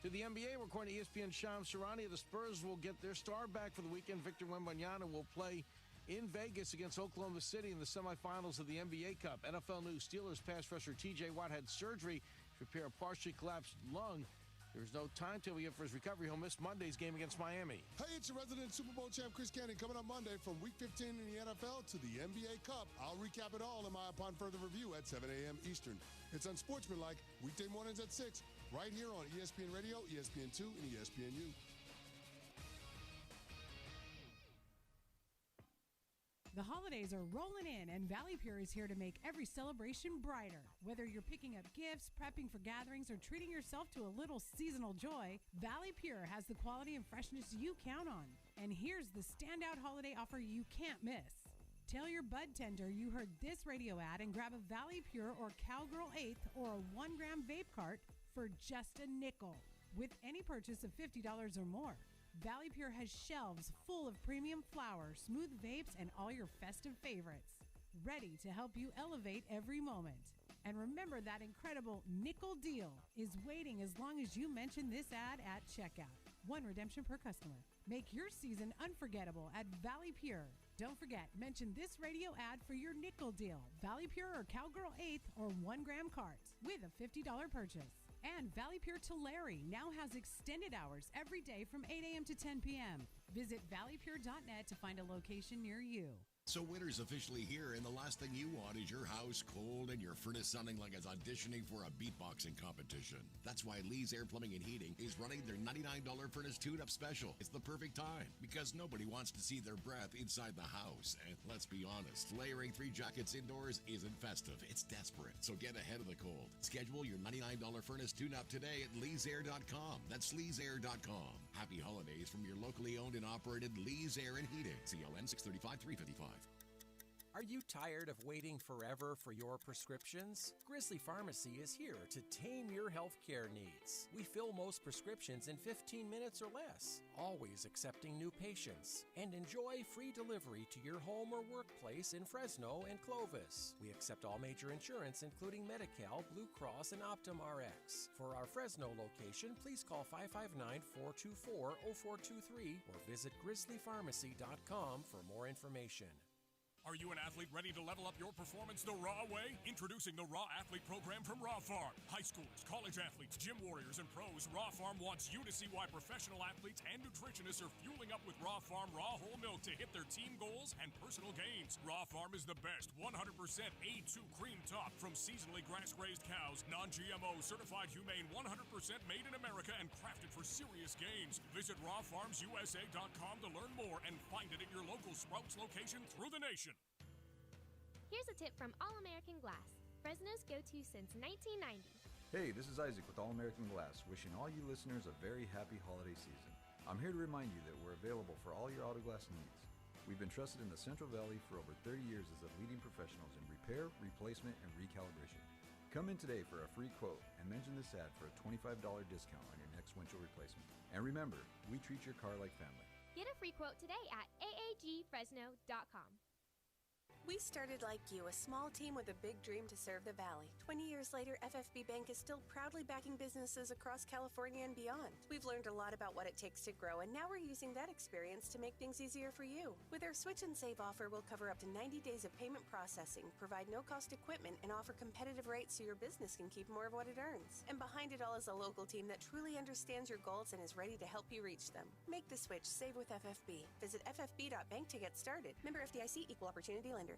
To the NBA, we're according to ESPN Shams Charania, the Spurs will get their star back for the weekend. Victor Wembanyama will play in Vegas against Oklahoma City in the semifinals of the NBA Cup. NFL news, Steelers pass rusher T.J. Watt had surgery to repair a partially collapsed lung. There's no timetable yet for his recovery. He'll miss Monday's game against Miami. Hey, it's your resident Super Bowl champ, Chris Cannon, coming up Monday from Week 15 in the NFL to the NBA Cup. I'll recap it all in my Upon Further Review at 7 a.m. Eastern. It's Unsportsmanlike, weekday mornings at 6, right here on ESPN Radio, ESPN2, and ESPNU. The holidays are rolling in, and Valley Pure is here to make every celebration brighter. Whether you're picking up gifts, prepping for gatherings, or treating yourself to a little seasonal joy, Valley Pure has the quality and freshness you count on. And here's the standout holiday offer you can't miss. Tell your bud tender you heard this radio ad and grab a Valley Pure or Cowgirl 8th or a 1-gram vape cart for just a nickel with any purchase of $50 or more. Valley Pure has shelves full of premium flower, smooth vapes, and all your festive favorites, ready to help you elevate every moment. And remember, that incredible nickel deal is waiting as long as you mention this ad at checkout. 1 redemption per customer. Make your season unforgettable at Valley Pure. Don't forget, mention this radio ad for your nickel deal. Valley Pure or Cowgirl 8th or 1-gram cart with a $50 purchase. And Valley Pure Tulare now has extended hours every day from 8 a.m. to 10 p.m. Visit valleypure.net to find a location near you. So winter's officially here, and the last thing you want is your house cold and your furnace sounding like it's auditioning for a beatboxing competition. That's why Lee's Air Plumbing and Heating is running their $99 furnace tune-up special. It's the perfect time, because nobody wants to see their breath inside the house. And let's be honest, layering 3 jackets indoors isn't festive, it's desperate. So get ahead of the cold. Schedule your $99 furnace tune-up today at leesair.com. That's leesair.com. Happy holidays from your locally owned and operated Lee's Air and Heating. CLN 635-355. Are you tired of waiting forever for your prescriptions? Grizzly Pharmacy is here to tame your healthcare needs. We fill most prescriptions in 15 minutes or less, always accepting new patients, and enjoy free delivery to your home or workplace in Fresno and Clovis. We accept all major insurance, including Medi-Cal, Blue Cross, and Optum Rx. For our Fresno location, please call 559-424-0423 or visit grizzlypharmacy.com for more information. Are you an athlete ready to level up your performance the raw way? Introducing the Raw Athlete Program from Raw Farm. High schoolers, college athletes, gym warriors, and pros, Raw Farm wants you to see why professional athletes and nutritionists are fueling up with Raw Farm raw whole milk to hit their team goals and personal gains. Raw Farm is the best 100% A2 cream top from seasonally grass-raised cows, non-GMO, certified humane, 100% made in America, and crafted for serious gains. Visit rawfarmsusa.com to learn more and find it at your local Sprouts location through the nation. Here's a tip from All American Glass, Fresno's go-to since 1990. Hey, this is Isaac with All American Glass, wishing all you listeners a very happy holiday season. I'm here to remind you that we're available for all your auto glass needs. We've been trusted in the Central Valley for over 30 years as the leading professionals in repair, replacement, and recalibration. Come in today for a free quote and mention this ad for a $25 discount on your next windshield replacement. And remember, we treat your car like family. Get a free quote today at aagfresno.com. We started like you, a small team with a big dream to serve the Valley. 20 years later, FFB Bank is still proudly backing businesses across California and beyond. We've learned a lot about what it takes to grow, and now we're using that experience to make things easier for you. With our Switch and Save offer, we'll cover up to 90 days of payment processing, provide no-cost equipment, and offer competitive rates so your business can keep more of what it earns. And behind it all is a local team that truly understands your goals and is ready to help you reach them. Make the switch, save with FFB. Visit ffb.bank to get started. Member FDIC, Equal Opportunity Lender.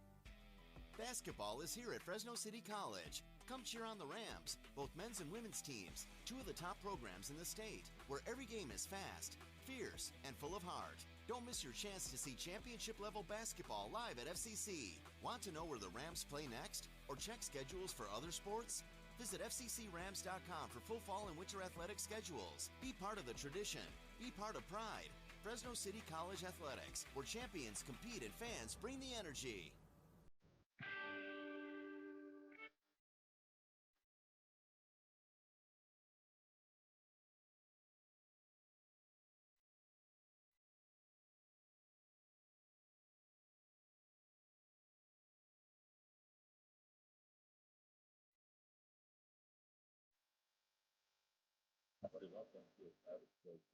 Basketball is here at Fresno City College. Come cheer on the Rams, both men's and women's teams, 2 of the top programs in the state, where every game is fast, fierce, and full of heart. Don't miss your chance to see championship-level basketball live at FCC. Want to know where the Rams play next? Or check schedules for other sports? Visit FCCRams.com for full fall and winter athletic schedules. Be part of the tradition. Be part of pride. Fresno City College Athletics, where champions compete and fans bring the energy. everybody. Welcome to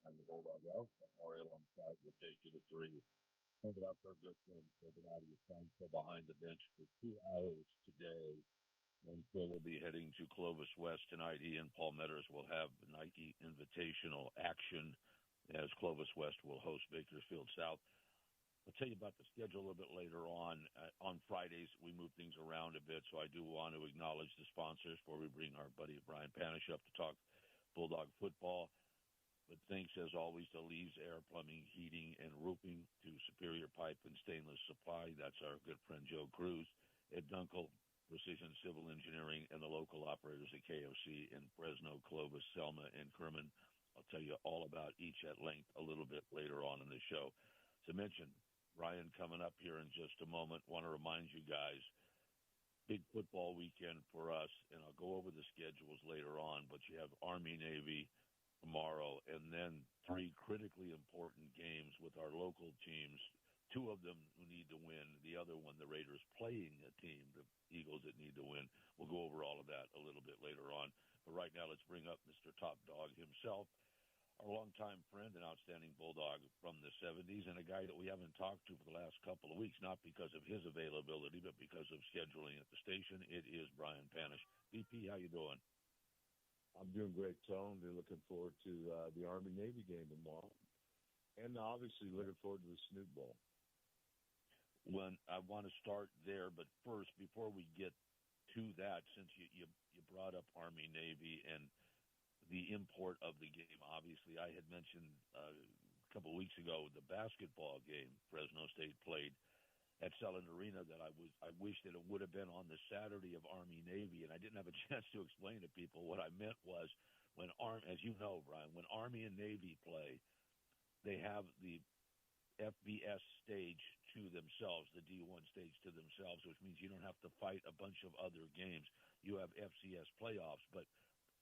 I'm the Bulldog out. Memorial on side will take you to 3. Hold it up for a good thing. Hold it out of your phone. So behind the bench for 2 hours today. And Phil will be heading to Clovis West tonight. He and Paul Metters will have the Nike Invitational action as Clovis West will host Bakersfield South. I'll tell you about the schedule a little bit later on. On Fridays, we move things around a bit, so I do want to acknowledge the sponsors before we bring our buddy Brian Panish up to talk Bulldog football. But thanks, as always, to Lee's Air Plumbing, Heating, and Roofing, to Superior Pipe and Stainless Supply. That's our good friend Joe Cruz. Ed Dunkel, Precision Civil Engineering, and the local operators at KOC in Fresno, Clovis, Selma, and Kerman. I'll tell you all about each at length a little bit later on in the show. To mention, Ryan coming up here in just a moment. Want to remind you guys, big football weekend for us, and I'll go over the schedules later on, but you have Army-Navy tomorrow, and then 3 critically important games with our local teams. 2 of them who need to win. The other one, the Raiders playing a team, the Eagles that need to win. We'll go over all of that a little bit later on. But right now, let's bring up Mr. Top Dog himself, our longtime friend and outstanding Bulldog from the 70s, and a guy that we haven't talked to for the last couple of weeks, not because of his availability, but because of scheduling at the station. It is Brian Panish. BP, how you doing? I'm doing great, Tone. They're looking forward to the Army-Navy game tomorrow, and obviously looking forward to the Snoot Bowl. When I want to start there, but first, before we get to that, since you brought up Army-Navy and the import of the game, obviously, I had mentioned a couple of weeks ago the basketball game Fresno State played at Selland Arena that I wish that it would have been on the Saturday of Army-Navy, and I didn't have a chance to explain to people. What I meant was, as you know, Brian, when Army and Navy play, they have the FBS stage to themselves, the D1 stage to themselves, which means you don't have to fight a bunch of other games. You have FCS playoffs, but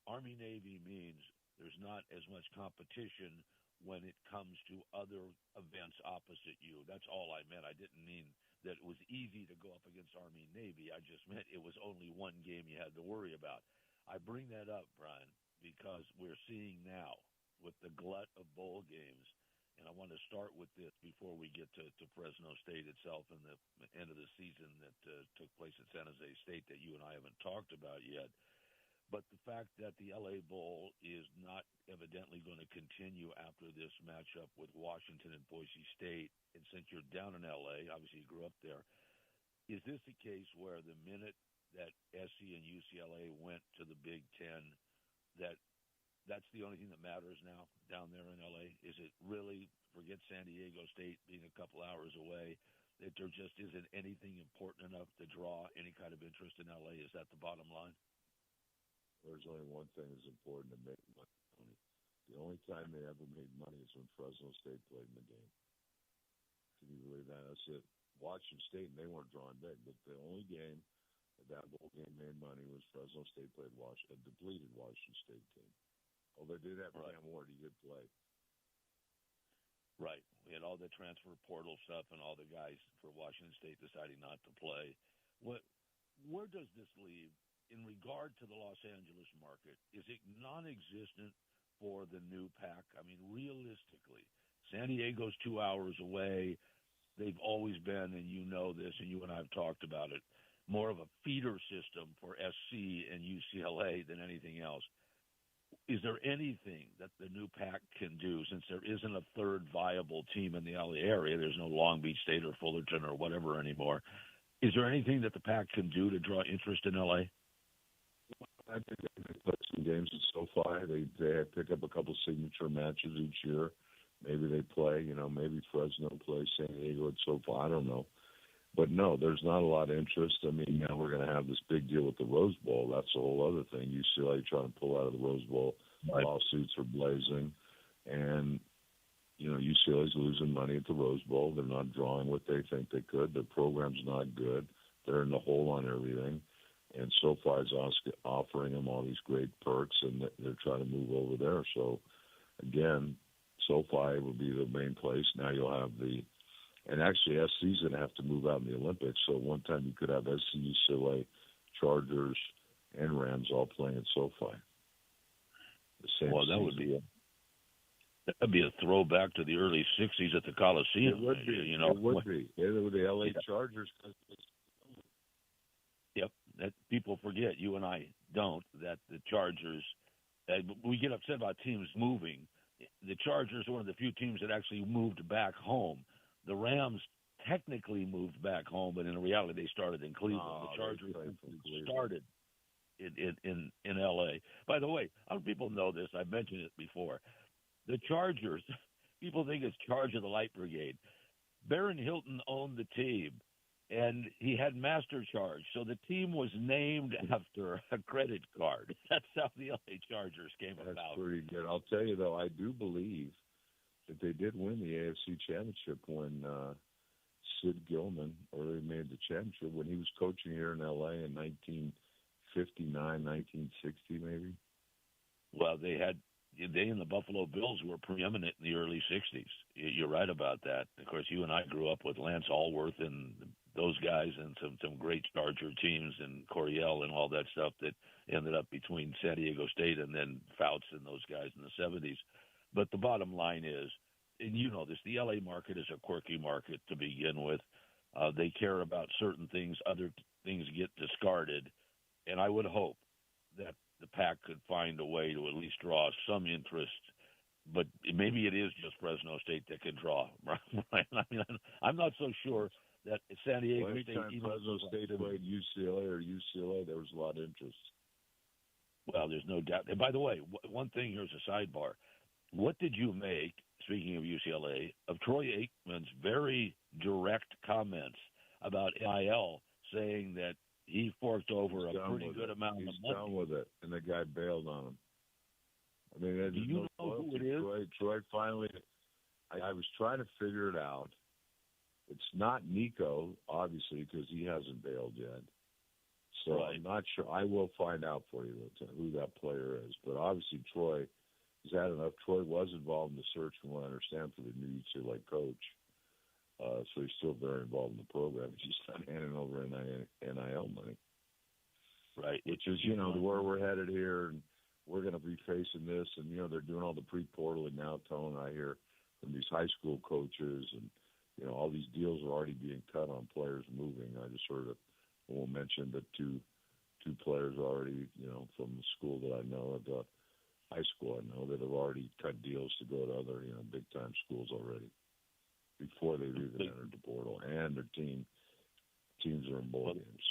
Army-Navy means there's not as much competition when it comes to other events opposite you. That's all I meant. I didn't mean that it was easy to go up against Army-Navy. I just meant it was only one game you had to worry about. I bring that up, Brian, because we're seeing now with the glut of bowl games, and I want to start with this before we get to Fresno State itself and the end of the season that took place at San Jose State that you and I haven't talked about yet. But the fact that the L.A. Bowl is not evidently going to continue after this matchup with Washington and Boise State, and since you're down in L.A., obviously you grew up there, is this a case where the minute that SC and UCLA went to the Big Ten, that's the only thing that matters now down there in L.A.? Is it really, forget San Diego State being a couple hours away, that there just isn't anything important enough to draw any kind of interest in L.A.? Is that the bottom line? There's only one thing that's important to make money. The only time they ever made money is when Fresno State played in the game. Can you believe that? That's it. Washington State, and they weren't drawing big, but the only game that bowl game made money was Fresno State played a depleted Washington State team. Oh, they did have Cam Ward. He did play. Right. We had all the transfer portal stuff and all the guys for Washington State deciding not to play. Where does this leave in regard to the Los Angeles market? Is it non-existent for the new pack? I mean, realistically, San Diego's 2 hours away. They've always been, and you know this, and you and I have talked about it, more of a feeder system for SC and UCLA than anything else. Is there anything that the new pack can do, since there isn't a third viable team in the LA area? There's no Long Beach State or Fullerton or whatever anymore. Is there anything that the pack can do to draw interest in LA? I think they play some games at SoFi. They pick up a couple signature matches each year. Maybe they play, maybe Fresno plays San Diego at SoFi. I don't know. But no, there's not a lot of interest. I mean, now we're going to have this big deal with the Rose Bowl. That's a whole other thing. UCLA trying to pull out of the Rose Bowl. Right. Lawsuits are blazing. And, UCLA's losing money at the Rose Bowl. They're not drawing what they think they could. Their program's not good. They're in the hole on everything. And SoFi's offering them all these great perks, and they're trying to move over there. So, again, SoFi will be the main place. Now you'll have and actually SC's going to have to move out in the Olympics. So one time you could have SC, UCLA, Chargers, and Rams all playing at SoFi. the same. Well, that season. that'd be a throwback to the early '60s at the Coliseum. It would be. You know, it would be. They were the L.A. Chargers. Yep, that people forget. You and I don't. That the Chargers. We get upset about teams moving. The Chargers are one of the few teams that actually moved back home. The Rams technically moved back home, but in reality, they started in Cleveland. The Chargers started in L.A. By the way, I don't know if people know this. I've mentioned it before. The Chargers, people think it's Charge of the Light Brigade. Baron Hilton owned the team, and he had Master Charge. So the team was named after a credit card. That's how the LA Chargers came about. That's pretty good. I'll tell you, though, I do believe that they did win the AFC Championship when Sid Gilman, or they made the championship, when he was coaching here in L.A. in 1959, 1960 maybe. Well, they and the Buffalo Bills were preeminent in the early 60s. You're right about that. Of course, you and I grew up with Lance Allworth and those guys and some great Charger teams and Coryell and all that stuff that ended up between San Diego State and then Fouts and those guys in the 70s. But the bottom line is, and you know this, the L.A. market is a quirky market to begin with. They care about certain things. Other things get discarded. And I would hope that the PAC could find a way to at least draw some interest. But maybe it is just Fresno State that can draw. Right? I mean, I'm not so sure that San Diego State... Anytime Fresno State played UCLA, there was a lot of interest. Well, there's no doubt. And by the way, one thing, here's a sidebar. What did you make, speaking of UCLA, of Troy Aikman's very direct comments about NIL, saying that he forked over a pretty good amount of money? He's done with it, and the guy bailed on him. I mean, do you know who it is? Troy finally, I was trying to figure it out. It's not Nico, obviously, because he hasn't bailed yet. So right. I'm not sure. I will find out for you who that player is. But obviously, Troy has had enough. Troy was involved in the search, from what I understand, for the new UCLA coach. So he's still very involved in the program. He's just not handing over NIL money. Right. Which is, where we're headed here. And we're going to be facing this. And, they're doing all the pre-portaling now, Tone. I hear from these high school coaches. And, all these deals are already being cut on players moving. I just heard we'll mention that two players already, from the school that I know, at the high school I know, that have already cut deals to go to other, big-time schools already, before they've even entered the portal, and their teams are in bowl games.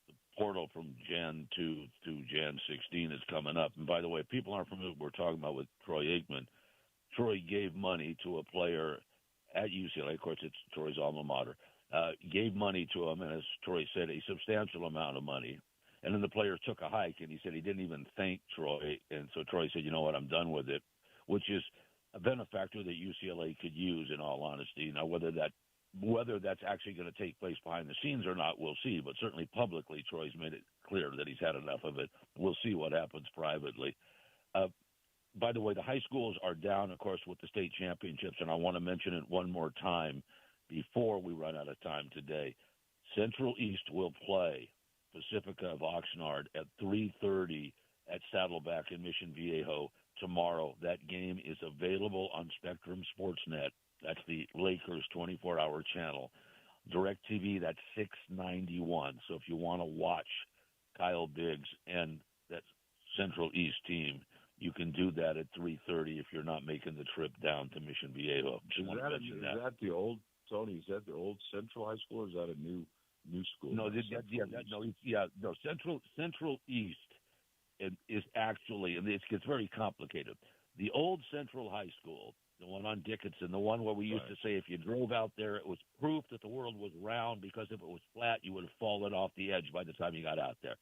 The portal from Jan 2 to Jan 16 is coming up. And by the way, people aren't familiar with what we're talking about with Troy Aikman. Troy gave money to a player at UCLA. Of course, it's Troy's alma mater. Gave money to him, and as Troy said, a substantial amount of money. And then the player took a hike, and he said he didn't even thank Troy. And so Troy said, you know what, I'm done with it, which is a benefactor that UCLA could use, in all honesty. Now, whether that's actually going to take place behind the scenes or not, we'll see. But certainly publicly, Troy's made it clear that he's had enough of it. We'll see what happens privately. By the way, the high schools are down, of course, with the state championships, and I want to mention it one more time before we run out of time today. Central East will play Pacifica of Oxnard at 3:30 at Saddleback in Mission Viejo tomorrow. That game is available on Spectrum Sportsnet. That's the Lakers 24-hour channel. DirecTV, that's $6.91. So if you want to watch Kyle Biggs and that Central East team, you can do that at 3:30 if you're not making the trip down to Mission Viejo. Is that the old, Tony? Is that the old Central High School, or is that a new school? No, Central East is actually, and it gets very complicated. The old Central High School, the one on Dickinson, the one where we used to say if you drove out there, it was proof that the world was round, because if it was flat, you would have fallen off the edge by the time you got out there.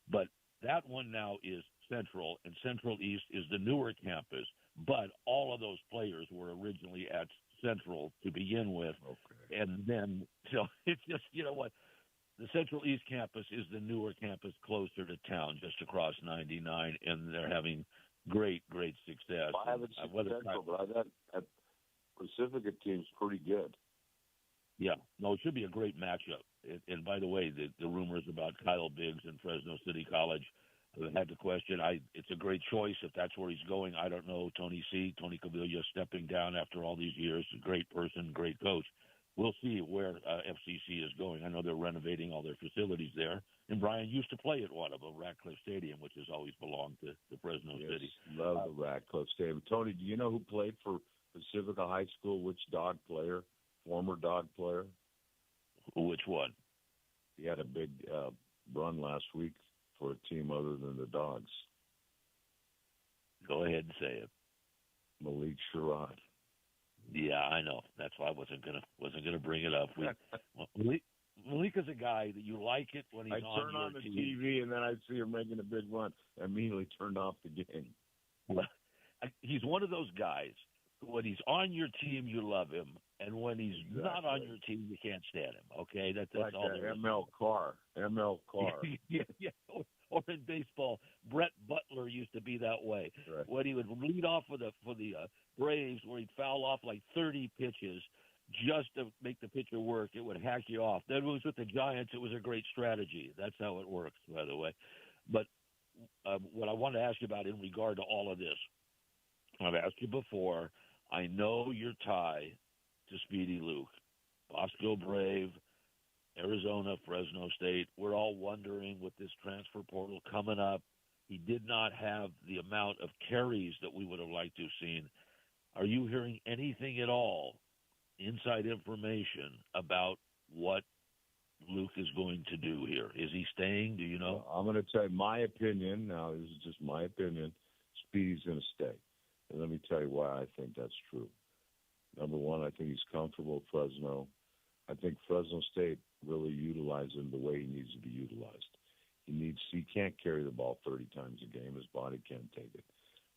But that one now is Central, and Central East is the newer campus, but all of those players were originally at Central to begin with. Okay. And then, so it's just, what, the Central East campus is the newer campus closer to town, just across 99, and they're having great success. I haven't seen Central, but that Pacifica team's pretty good. Yeah, no, it should be a great matchup. And by the way, the rumors about Kyle Biggs and Fresno City College, had the question. It's a great choice if that's where he's going. I don't know. Tony Cavilla stepping down after all these years. A great person, great coach. We'll see where FCC is going. I know they're renovating all their facilities there. And Brian used to play at one of them, Ratcliffe Stadium, which has always belonged to Fresno City. Love the Ratcliffe Stadium. Tony, do you know who played for Pacifica High School? Which Dog player? Former Dog player? Which one? He had a big run last week for a team other than the Dogs. Go ahead and say it. Malik Sherrod. Yeah, I know. That's why I wasn't gonna bring it up. Malik is a guy that you like it when he's on your team. I turn on the TV and then I see him making a big run. I immediately turned off the game. Well, he's one of those guys who, when he's on your team, you love him, and when he's not on your team, you can't stand him. Okay, that's like all there is. ML Carr. yeah. Or in baseball, Brett Butler used to be that way. Right. When he would lead off for the Braves, where he'd foul off like 30 pitches just to make the pitcher work, it would hack you off. Then when it was with the Giants, it was a great strategy. That's how it works, by the way. But what I want to ask you about in regard to all of this, I've asked you before, I know your tie to Speedy Luke, Bosco Brave, Arizona, Fresno State. We're all wondering with this transfer portal coming up, he did not have the amount of carries that we would have liked to have seen. Are you hearing anything at all, inside information, about what Luke is going to do here? Is he staying? Do you know? Well, I'm going to tell you my opinion. Now, this is just my opinion. Speedy's going to stay. And let me tell you why I think that's true. Number one, I think he's comfortable at Fresno. I think Fresno State really utilized him the way he needs to be utilized. He can't carry the ball 30 times a game. His body can't take it.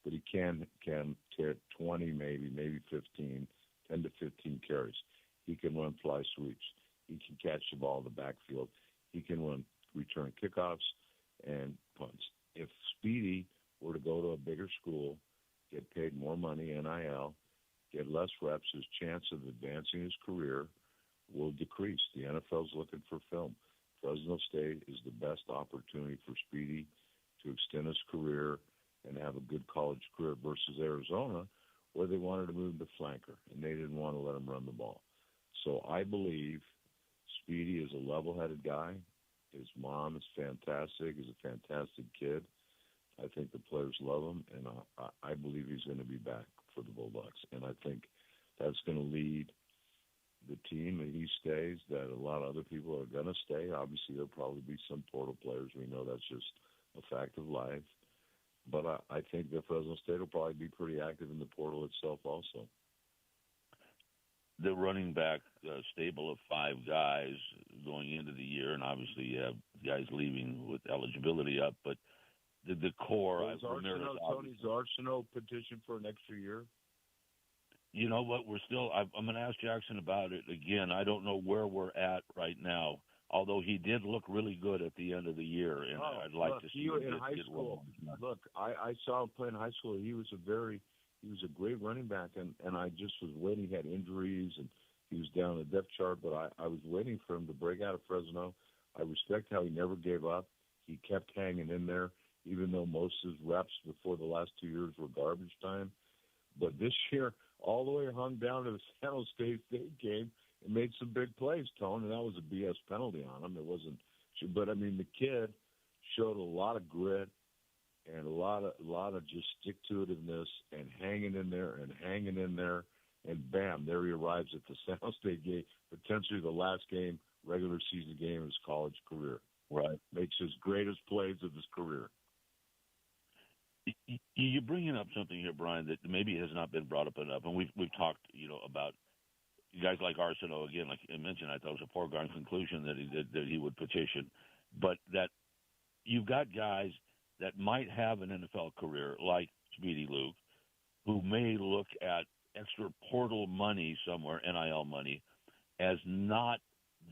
But he can carry 20, maybe 15, 10 to 15 carries. He can run fly sweeps. He can catch the ball in the backfield. He can return kickoffs and punts. If Speedy were to go to a bigger school, get paid more money, NIL, get less reps, his chance of advancing his career will decrease. The NFL's looking for film. Fresno State is the best opportunity for Speedy to extend his career and have a good college career versus Arizona, where they wanted to move him to flanker, and they didn't want to let him run the ball. So I believe Speedy is a level-headed guy. His mom is fantastic. He's a fantastic kid. I think the players love him, and I believe he's going to be back for the Bulldogs. And I think that's going to lead the team, and he stays, that a lot of other people are going to stay. Obviously, there'll probably be some portal players. We know that's just a fact of life. But I think that Fresno State will probably be pretty active in the portal itself also. The running back stable of 5 guys going into the year, and obviously you have guys leaving with eligibility up, but the core. Tony's Arsenault petition for an extra year? You know what? I'm going to ask Jackson about it again. I don't know where we're at right now, although he did look really good at the end of the year, and I'd like to see him in high school. Look, I saw him play in high school. He was a great running back, and I just was waiting. He had injuries, and he was down the depth chart, but I was waiting for him to break out of Fresno. I respect how he never gave up. He kept hanging in there, even though most of his reps before the last 2 years were garbage time. But this year, all the way hung down to the San Jose State game and made some big plays, Tone, and that was a BS penalty on him. It wasn't, but I mean, the kid showed a lot of grit and a lot of just stick-to-itiveness and hanging in there, and bam, there he arrives at the San Jose State game, potentially the last game, regular season game of his college career. Right. Makes his greatest plays of his career. You're bringing up something here, Brian, that maybe has not been brought up enough, and we've talked, about guys like Arsenault. Again, like I mentioned, I thought it was a foregone conclusion that he would petition, but that you've got guys that might have an NFL career like Speedy Luke, who may look at extra portal money somewhere, NIL money, as not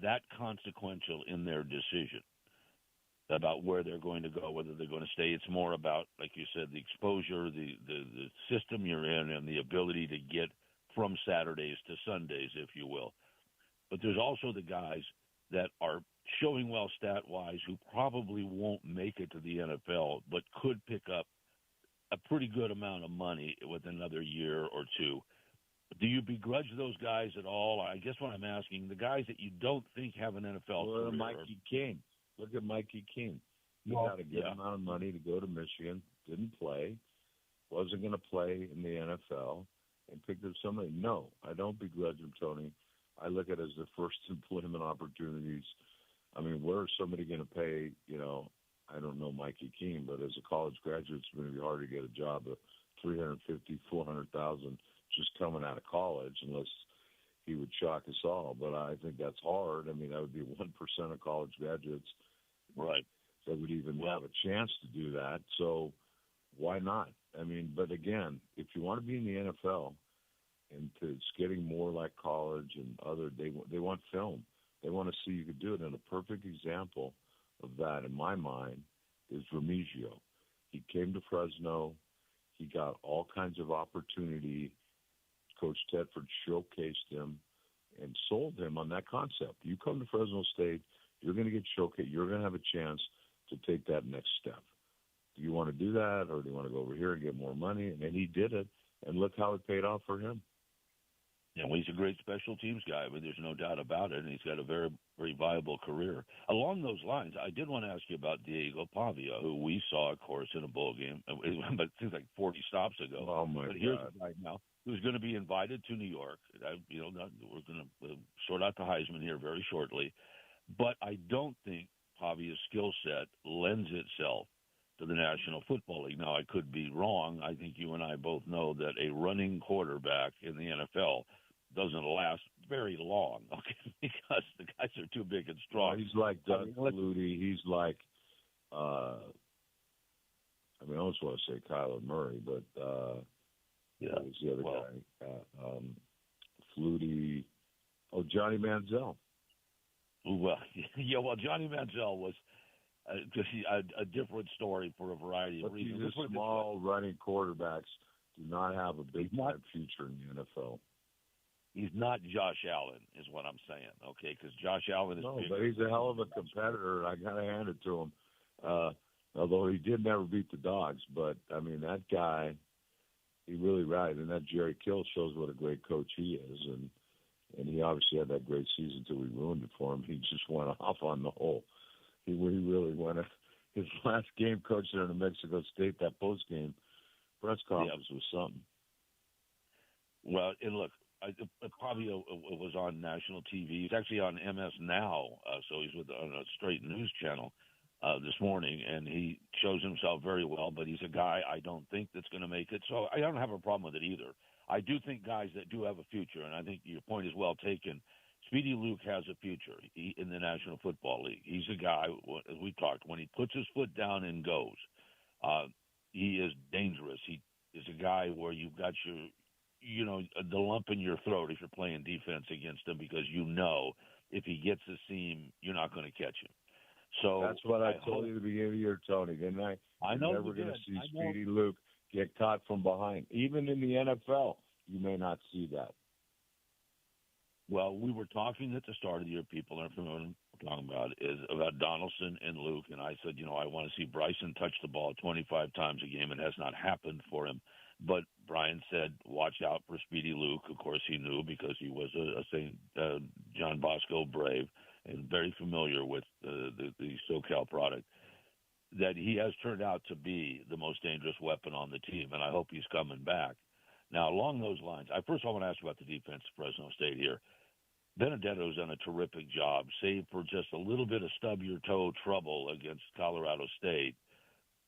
that consequential in their decision about where they're going to go, whether they're going to stay. It's more about, like you said, the exposure, the system you're in, and the ability to get from Saturdays to Sundays, if you will. But there's also the guys that are showing well stat-wise, who probably won't make it to the NFL, but could pick up a pretty good amount of money with another year or two. Do you begrudge those guys at all? I guess what I'm asking, the guys that you don't think have an NFL career. Mikey King. Look at Mikey King. He had a good amount of money to go to Michigan, didn't play, wasn't going to play in the NFL, and picked up somebody. No, I don't begrudge him, Tony. I look at it as the first employment opportunities. I mean, where is somebody going to pay, I don't know Mikey King, but as a college graduate, it's going to be hard to get a job of $350,000, $400,000 just coming out of college, unless he would shock us all. But I think that's hard. I mean, that would be 1% of college graduates, right, that would even have a chance to do that. So why not? I mean, but again, if you want to be in the NFL, and it's getting more like college and other, they want film. They want to see you could do it. And a perfect example of that, in my mind, is Remigio. He came to Fresno. He got all kinds of opportunity. Coach Tedford showcased him and sold him on that concept. You come to Fresno State, you're going to get showcased. You're going to have a chance to take that next step. Do you want to do that, or do you want to go over here and get more money? And he did it, and look how it paid off for him. Yeah, well, he's a great special teams guy, but there's no doubt about it, and he's got a very, very viable career. Along those lines, I did want to ask you about Diego Pavia, who we saw, of course, in a bowl game, but it seems like 40 stops ago. Oh, my God. But here's a guy now who's going to be invited to New York. We're going to sort out the Heisman here very shortly. But I don't think Pavia's skill set lends itself to the National Football League. Now, I could be wrong. I think you and I both know that a running quarterback in the NFL doesn't last very long, okay, because the guys are too big and strong. He's like Doug Flutie. He's like, I almost want to say Kyler Murray, but who's the other guy? Flutie. Oh, Johnny Manziel. Well, Johnny Manziel was a different story for a variety of reasons. These small running quarterbacks do not have a big-time future in the NFL. He's not Josh Allen, is what I'm saying, okay? Because Josh Allen is but he's a hell of a competitor, and I got to hand it to him. Although he did never beat the Dogs, but, I mean, that guy, he really right. And that Jerry Kill shows what a great coach he is. And he obviously had that great season until we ruined it for him. He just went off on the whole. He really went. His last game coaching in Mexico State, that post-game press conference was something. Well, and look, Pavia was on national TV. He's actually on MS Now, so he's on a straight news channel this morning, and he shows himself very well, but he's a guy I don't think that's going to make it. So I don't have a problem with it either. I do think guys that do have a future, and I think your point is well taken. Speedy Luke has a future in the National Football League. He's a guy, as we talked, when he puts his foot down and goes, he is dangerous. He is a guy where you've got the lump in your throat if you're playing defense against him, because if he gets the seam, you're not going to catch him. So that's what I told you at the beginning of the year, Tony, didn't I? I know you're never going to see Speedy Luke get caught from behind. Even in the NFL, you may not see that. Well, we were talking at the start of the year, people aren't familiar with what we're talking about, is about Donaldson and Luke, and I said, I want to see Bryson touch the ball 25 times a game. It has not happened for him. But Brian said, watch out for Speedy Luke. Of course, he knew because he was a St. John Bosco Brave and very familiar with the SoCal product, that he has turned out to be the most dangerous weapon on the team, and I hope he's coming back. Now, along those lines, first of all, I want to ask you about the defense of Fresno State here. Benedetto's done a terrific job, save for just a little bit of stub-your-toe trouble against Colorado State.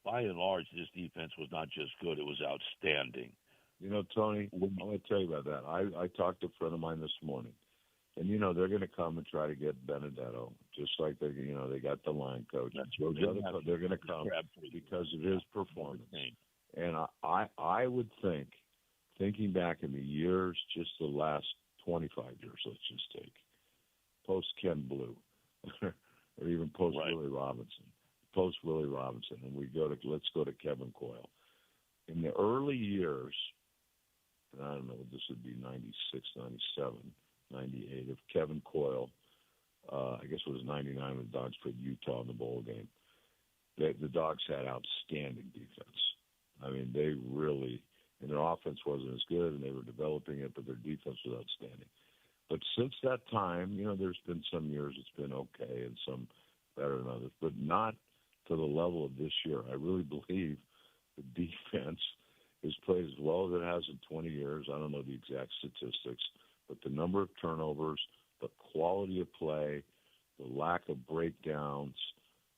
By and large, this defense was not just good, it was outstanding. Tony, I'm going to tell you about that. I talked to a friend of mine this morning, and, they're going to come and try to get Benedetto, just like they got the line coach. They're going to come because of his performance. And I would think, thinking back in the years, just the last 25 years, let's just take, post-Ken Blue, or even post-Willie Robinson. Post-Willie Robinson, and let's go to Kevin Coyle. In the early years, and I don't know, this would be 96, 97, 98, of Kevin Coyle, I guess it was 99 when the Dogs played Utah in the bowl game. The Dogs had outstanding defense. I mean, they really, and their offense wasn't as good, and they were developing it, but their defense was outstanding. But since that time, there's been some years it's been okay and some better than others, but not to the level of this year. I really believe the defense has played as well as it has in 20 years. I don't know the exact statistics, but the number of turnovers, the quality of play, the lack of breakdowns.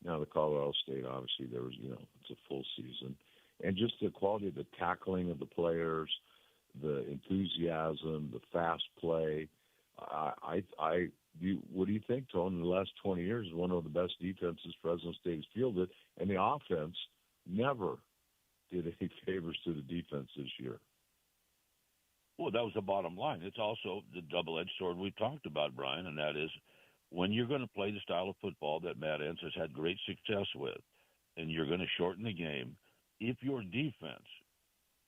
Now, the Colorado State, obviously, there was, it's a full season. And just the quality of the tackling of the players, the enthusiasm, the fast play. What do you think, Tone? In the last 20 years, is one of the best defenses Fresno State has fielded, and the offense never did any favors to the defense this year. Well, that was the bottom line. It's also the double-edged sword we've talked about, Brian, and that is when you're going to play the style of football that Matt Entz has had great success with, and you're going to shorten the game, if your defense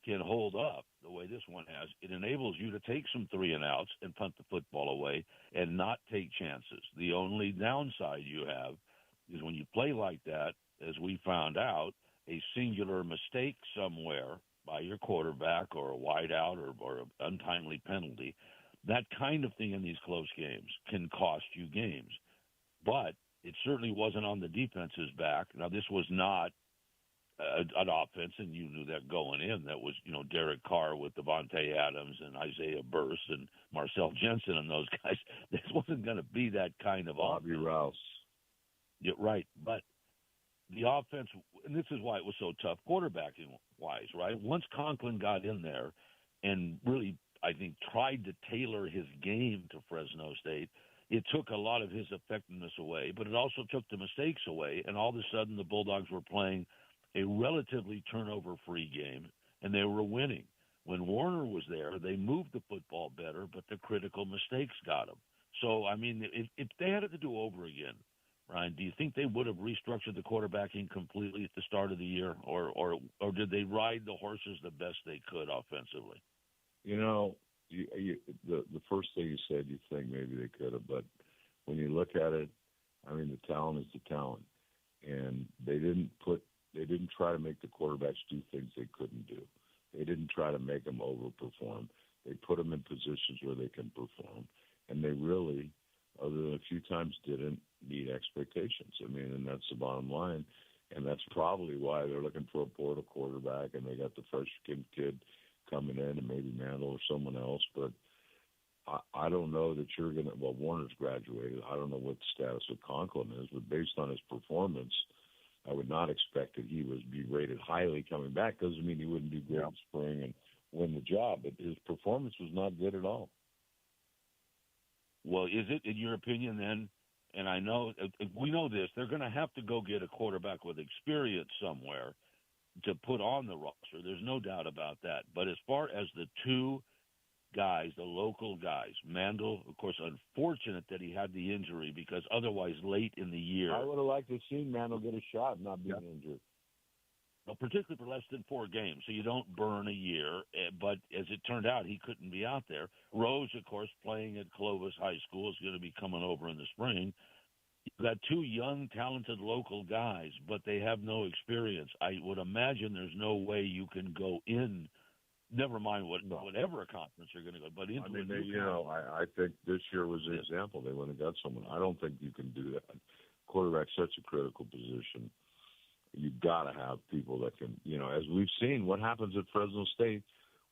can hold up the way this one has, it enables you to take some 3-and-outs and punt the football away and not take chances. The only downside you have is when you play like that, as we found out, a singular mistake somewhere by your quarterback or a wideout or an untimely penalty, that kind of thing in these close games can cost you games. But it certainly wasn't on the defense's back. Now, this was not an offense, and you knew that going in. That was, Derek Carr with Devontae Adams and Isaiah Burst and Marcel Jensen and those guys. This wasn't going to be that kind of Bobby offense. Rouse. Yeah, right. But the offense, and this is why it was so tough quarterbacking-wise, right? Once Conklin got in there and really, I think, tried to tailor his game to Fresno State, it took a lot of his effectiveness away, but it also took the mistakes away, and all of a sudden the Bulldogs were playing a relatively turnover-free game, and they were winning. When Warner was there, they moved the football better, but the critical mistakes got them. So, I mean, if they had it to do over again, Ryan, do you think they would have restructured the quarterbacking completely at the start of the year, or did they ride the horses the best they could offensively? The first thing you said, you think maybe they could have, but when you look at it, I mean, the talent is the talent, and they didn't try to make the quarterbacks do things they couldn't do. They didn't try to make them overperform. They put them in positions where they can perform, and they really, other than a few times, didn't meet expectations. I mean, and that's the bottom line, and that's probably why they're looking for a portal quarterback, and they got the freshman kid coming in, and maybe Mandel or someone else. But I don't know that you're going to – well, Warner's graduated. I don't know what the status of Conklin is, but based on his performance, I would not expect that he would be rated highly coming back. Doesn't mean he wouldn't do great in spring and win the job, but his performance was not good at all. Well, is it, in your opinion, then, and I know we know this, they're going to have to go get a quarterback with experience somewhere to put on the roster. There's no doubt about that. But as far as the two guys, the local guys, Mandel, of course, unfortunate that he had the injury because otherwise late in the year. I would have liked to see Mandel get a shot and not being injured. Well, particularly for less than 4 games, so you don't burn a year. But as it turned out, he couldn't be out there. Rose, of course, playing at Clovis High School, is going to be coming over in the spring. You've got 2 young, talented local guys, but they have no experience. I would imagine there's no way you can go in, never mind whatever a conference you're going to go, but into I think this year was an example. They went and got someone. I don't think you can do that. Quarterback's such a critical position. You've got to have people that can, as we've seen, what happens at Fresno State,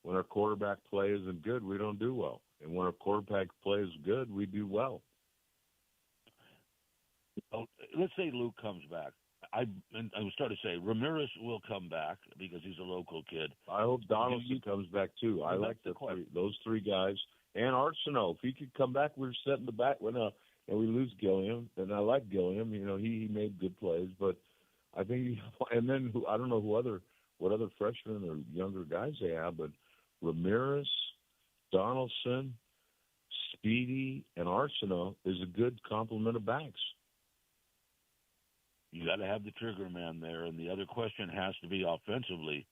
when our quarterback play isn't good, we don't do well. And when our quarterback play is good, we do well. Let's say Luke comes back. I was starting to say Ramirez will come back because he's a local kid. I hope Donaldson comes back too. I like those 3 guys. And Arsenault, if he could come back, we're setting the back and we lose Gilliam. And I like Gilliam. He made good plays, but I think and then I don't know what other freshmen or younger guys they have, but Ramirez, Donaldson, Speedy, and Arsenault is a good complement of backs. You got to have the trigger man there, and the other question has to be offensively.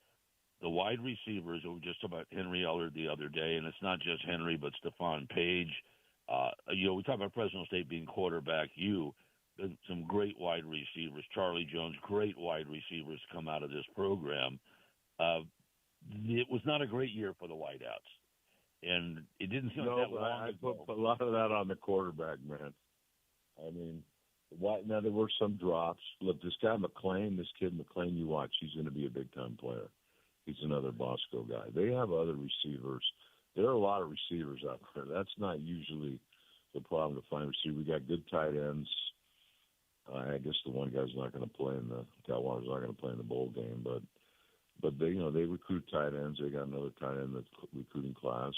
The wide receivers, we were just talking about Henry Ellard the other day, and it's not just Henry, but Stephon Page. We talk about Fresno State being quarterback. Some great wide receivers. Charlie Jones, great wide receivers come out of this program. It was not a great year for the Whiteouts. And it didn't seem like that long ago. I put a lot of that on the quarterback, man. I mean, now there were some drops. Look, this kid McClain, you watch, he's going to be a big-time player. He's another Bosco guy. They have other receivers. There are a lot of receivers out there. That's not usually the problem to find receivers. We got good tight ends. I guess the one guy's not going to play Talwater's not going to play in the bowl game, but they recruit tight ends. They got another tight end that's recruiting class.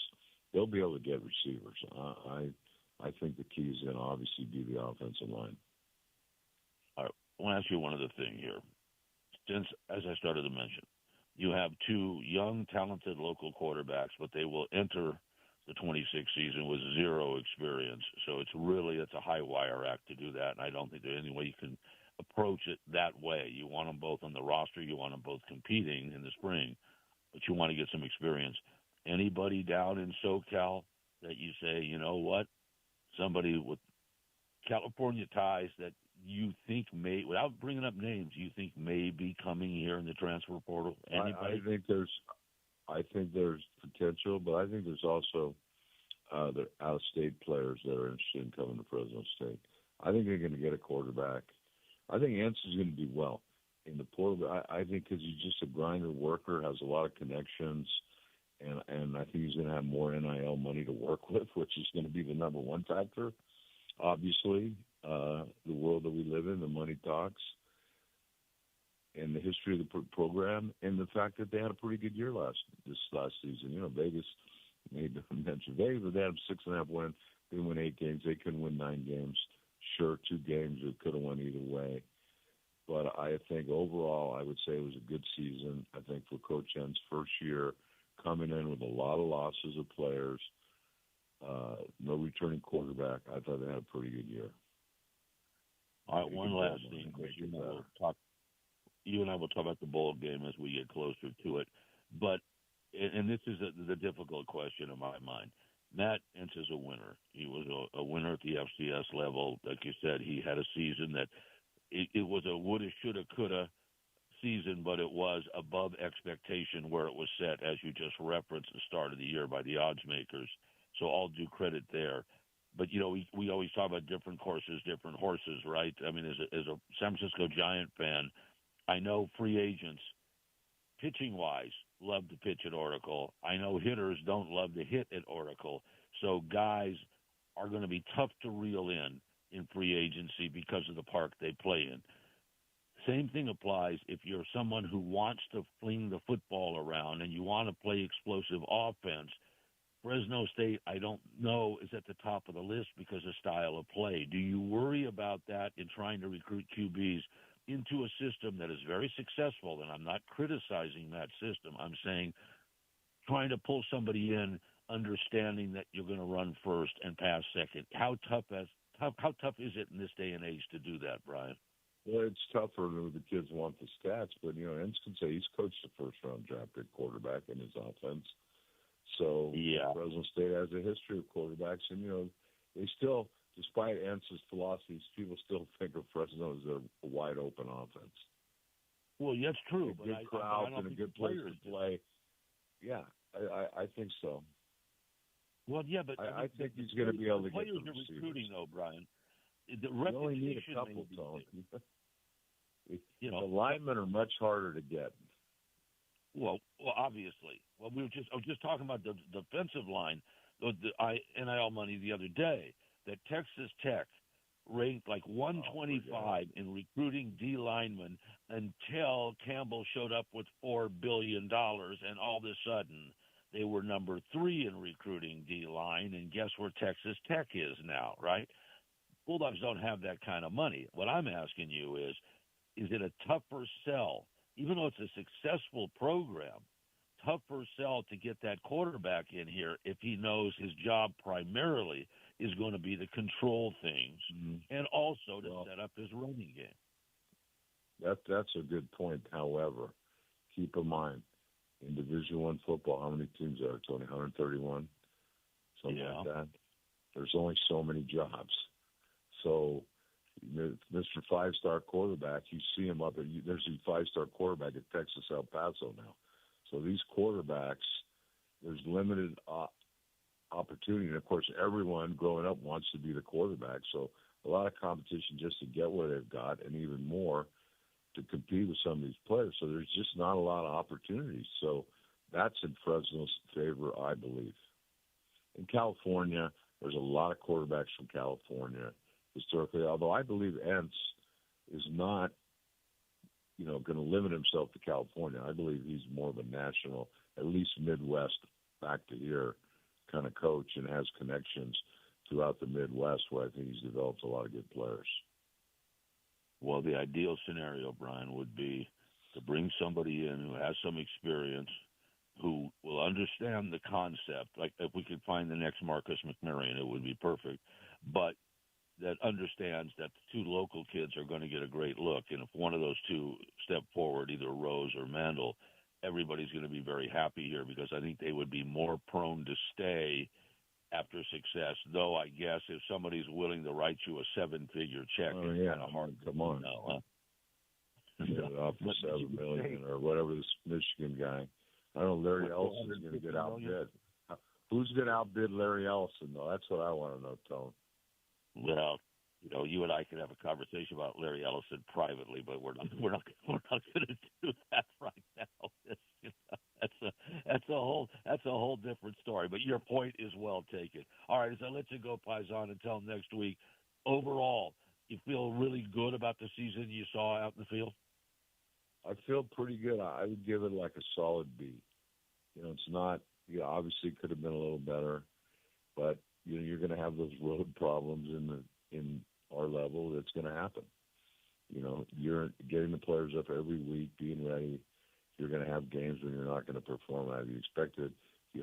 They'll be able to get receivers. I think the key is going to obviously be the offensive line. All right, I want to ask you one other thing here. Since, as I started to mention, you have two young, talented local quarterbacks, but they will enter the 26 season with zero experience. So it's a high wire act to do that, and I don't think there's any way you can approach it that way. You want them both on the roster. You want them both competing in the spring, but you want to get some experience. Anybody down in SoCal that you say, you know what, somebody with California ties that you think may, without bringing up names, you think may be coming here in the transfer portal? Anybody? I think there's potential, but I think there's also the out-of-state players that are interested in coming to Fresno State. I think they're going to get a quarterback. I think Anson's going to do well in the portal. I think because he's just a grinder worker, has a lot of connections, and I think he's going to have more NIL money to work with, which is going to be the number one factor. Obviously, the world that we live in, the money talks, and the history of the program, and the fact that they had a pretty good year this last season. Vegas made mention Vegas, but they had 6.5 wins. They win 8 games. They couldn't win 9 games. Sure, 2 games it could have won either way. But I think overall, I would say it was a good season. I think for Coach N's first year, coming in with a lot of losses of players, no returning quarterback, I thought they had a pretty good year. All right, one last thing. You and I will talk about the bowl game as we get closer to it. But, and this is the difficult question in my mind. Matt Entz is a winner. He was a winner at the FCS level. Like you said, he had a season that it was a woulda, shoulda, coulda season, but it was above expectation where it was set, as you just referenced, the start of the year by the odds makers. So all due credit there. But, we always talk about different courses, different horses, right? I mean, as a San Francisco Giant fan, I know free agents, pitching-wise, love to pitch at Oracle. I know hitters don't love to hit at Oracle. So guys are going to be tough to reel in free agency because of the park they play in. Same thing applies if you're someone who wants to fling the football around and you want to play explosive offense. Fresno State, I don't know, is at the top of the list because of style of play. Do you worry about that in trying to recruit QBs into a system that is very successful? And I'm not criticizing that system. I'm saying trying to pull somebody in, understanding that you're going to run first and pass second. How tough is it in this day and age to do that, Brian? Well, it's tougher when the kids want the stats, but Enz can say he's coached a first-round draft pick quarterback in his offense. So Fresno State has a history of quarterbacks, and they still, despite Enz's philosophies, people still think of Fresno as a wide open offense. Well, that's true, but good crowd and a good place to play. Yeah, I think so. Well, yeah, but I think he's going to be able to get the players are recruiting, though, Brian. The you only need a couple, Tony. The linemen are much harder to get. Well, obviously. Well, I was just talking about the defensive line. I NIL money the other day that Texas Tech ranked like 125 in recruiting D linemen until Campbell showed up with $4 billion, and all of a sudden they were number 3 in recruiting D line. And guess where Texas Tech is now, right? Bulldogs don't have that kind of money. What I'm asking you is it a tougher sell? Even though it's a successful program, tougher sell to get that quarterback in here if he knows his job primarily is going to be to control things and also to set up his running game. That's a good point. However, keep in mind, in Division I football, how many teams are there, Tony? 131? Something like that. there's only so many jobs. So Mr. Five-Star quarterback, you see him up there's a five-star quarterback at Texas El Paso now. So these quarterbacks, there's limited opportunity. And, of course, everyone growing up wants to be the quarterback. So a lot of competition just to get where they've got, and even more to compete with some of these players. So there's just not a lot of opportunities. So that's in Fresno's favor, I believe. In California, there's a lot of quarterbacks from California historically, although I believe Entz is not, going to limit himself to California. I believe he's more of a national, at least Midwest, back to here kind of coach, and has connections throughout the Midwest where I think he's developed a lot of good players. Well, the ideal scenario, Brian, would be to bring somebody in who has some experience, who will understand the concept. Like if we could find the next Marcus McMarrion, it would be perfect. But that understands that the two local kids are going to get a great look. And if one of those two step forward, either Rose or Mandel, everybody's going to be very happy here, because I think they would be more prone to stay after success. Though I guess if somebody's willing to write you a seven-figure check, it's kind of hard. Come on. Off for $7 million or whatever, this Michigan guy. I don't know, Larry Ellison's going to get outbid. Who's going to outbid Larry Ellison, though? That's what I want to know, Tone. Well, you and I can have a conversation about Larry Ellison privately, but we're not going to do that right now. That's a whole different story. But your point is well taken. All right, as I let you go, Paisan, until next week. Overall, you feel really good about the season you saw out in the field? I feel pretty good. I would give it like a solid B. It's not. Obviously, could have been a little better, but you're going to have those road problems in our level. It's going to happen. You're getting the players up every week, being ready. You're going to have games when you're not going to perform as you expected.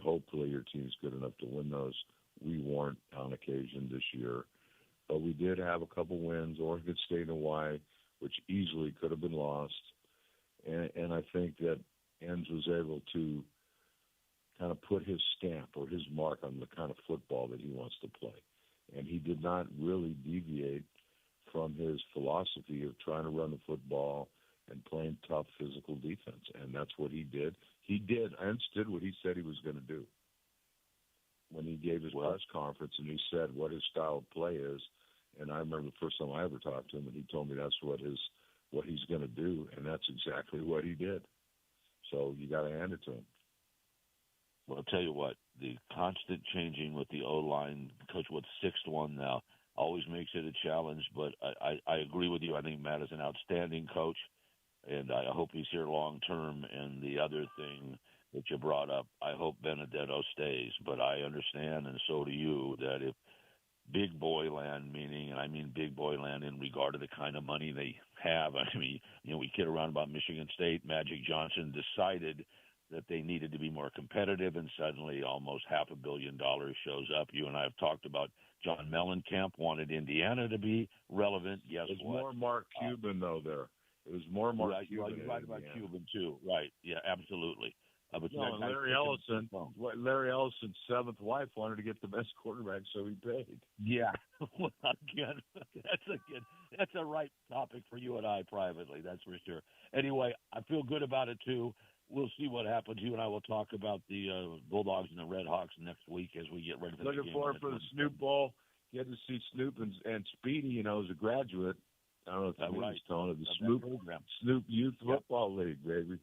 Hopefully your team's good enough to win those. We weren't on occasion this year, but we did have a couple wins. Oregon State and Hawaii, which easily could have been lost, and I think that Enns was able to kind of put his stamp or his mark on the kind of football that he wants to play. And he did not really deviate from his philosophy of trying to run the football and playing tough physical defense. And that's what he did. Entz did what he said he was going to do. When he gave his press conference and he said what his style of play is, and I remember the first time I ever talked to him, and he told me that's what he's going to do, and that's exactly what he did. So you got to hand it to him. Well, I'll tell you what, the constant changing with the O-line, Coach, what's sixth one now, always makes it a challenge. But I agree with you. I think Matt is an outstanding coach, and I hope he's here long term. And the other thing that you brought up, I hope Benedetto stays. But I understand, and so do you, that if big boy land, meaning, and I mean big boy land in regard to the kind of money they have. I mean, we kid around about Michigan State. Magic Johnson decided that they needed to be more competitive, and suddenly almost $500 million shows up. You and I have talked about John Mellencamp wanted Indiana to be relevant. Guess what? It was more Mark Cuban, though, there. It was more Mark Cuban. You're right about Cuban, too. Right. Yeah, absolutely. But Larry Ellison's seventh wife wanted to get the best quarterback, so he paid. Yeah. Well, again, that's a right topic for you and I privately, that's for sure. Anyway, I feel good about it, too. We'll see what happens. You and I will talk about the Bulldogs and the Red Hawks next week as we get ready for the game. Looking forward for the Snoop Bowl. Get to see Snoop and Speedy, as a graduate. I don't know if that means, Tony, the Snoop Youth Football League, baby.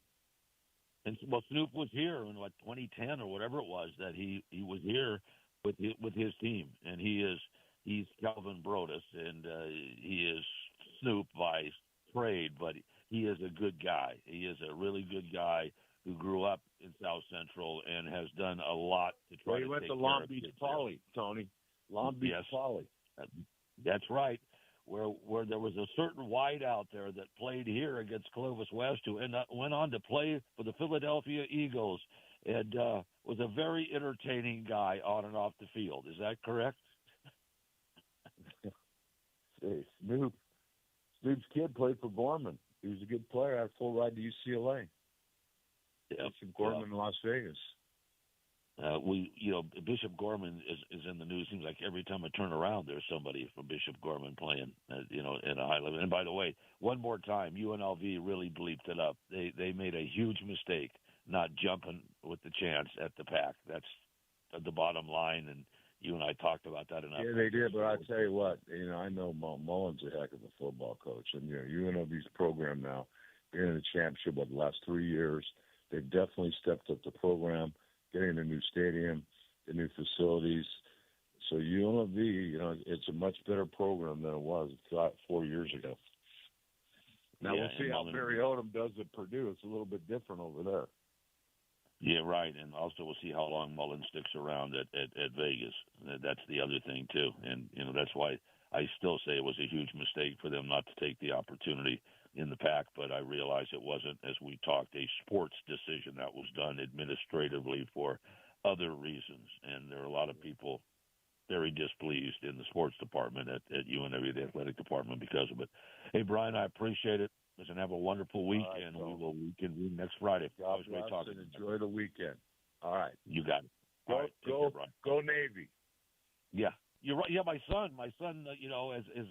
And Snoop was here in 2010 or whatever it was that he was here with his team, and he's Calvin Brodus, and he is Snoop by trade, but he is a good guy. He is a really good guy who grew up in South Central and has done a lot to try to take care of He went to Long Beach Poly, Tony. Long Beach Poly. That's right. Where there was a certain wide out there that played here against Clovis West, who went on to play for the Philadelphia Eagles, and was a very entertaining guy on and off the field. Is that correct? Snoop's kid played for Gorman. He was a good player. I had a full ride to UCLA. Yeah, from Gorman in Las Vegas. Bishop Gorman is in the news. Seems like every time I turn around, there's somebody from Bishop Gorman playing, at a high level. And by the way, one more time, UNLV really bleeped it up. They made a huge mistake not jumping with the chance at the pack. That's the bottom line, and you and I talked about that enough. Yeah, they did, but I tell you what, I know Mullen's a heck of a football coach, and UNLV's program now, being in the championship the last 3 years, they've definitely stepped up the program, getting a new stadium, the new facilities. So UNLV, it's a much better program than it was 4 years ago. Now we'll see how Barry Odom does at Purdue. It's a little bit different over there. Yeah, right. And also we'll see how long Mullen sticks around at Vegas. That's the other thing, too. And, that's why I still say it was a huge mistake for them not to take the opportunity in the pack. But I realize it wasn't, as we talked, a sports decision that was done administratively for other reasons. And there are a lot of people very displeased in the sports department at UNLV, the athletic department, because of it. Hey, Brian, I appreciate it. Listen, have a wonderful week, and we will reconvene next Friday. God bless and enjoy the weekend. All right. You got it. Go Navy. Yeah. You're right. Yeah, my son,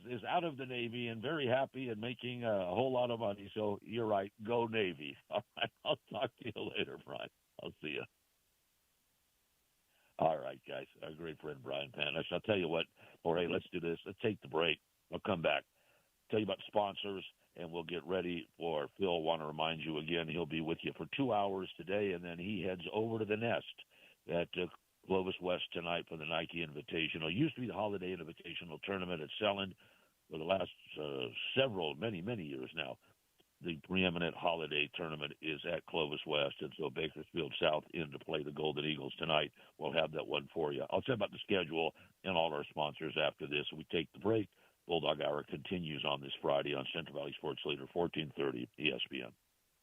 is out of the Navy and very happy and making a whole lot of money. So you're right. Go Navy. All right. I'll talk to you later, Brian. I'll see you. All right, guys. Our great friend Brian Panish. I'll tell you what, Jorge, let's do this. Let's take the break. I'll come back. Tell you about sponsors, and we'll get ready for Phil. Want to remind you again, he'll be with you for 2 hours today, and then he heads over to the Nest at Clovis West tonight for the Nike Invitational. It used to be the Holiday Invitational Tournament at Selland for the last many years now. The preeminent holiday tournament is at Clovis West, and so Bakersfield South in to play the Golden Eagles tonight. We'll have that one for you. I'll tell you about the schedule and all our sponsors after this. We take the break. Bulldog Hour continues on this Friday on Central Valley Sports Leader, 1430 ESPN.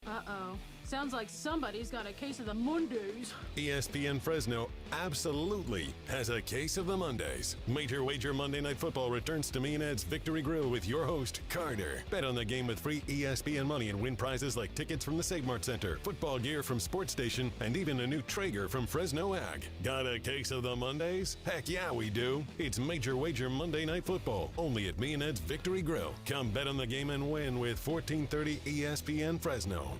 Uh-oh. Sounds like somebody's got a case of the Mondays. ESPN Fresno absolutely has a case of the Mondays. Major Wager Monday Night Football returns to Meanad's Victory Grill with your host, Carter. Bet on the game with free ESPN money and win prizes like tickets from the Save Mart Center, football gear from Sports Station, and even a new Traeger from Fresno Ag. Got a case of the Mondays? Heck yeah, we do. It's Major Wager Monday Night Football, only at Meanad's Victory Grill. Come bet on the game and win with 1430 ESPN Fresno.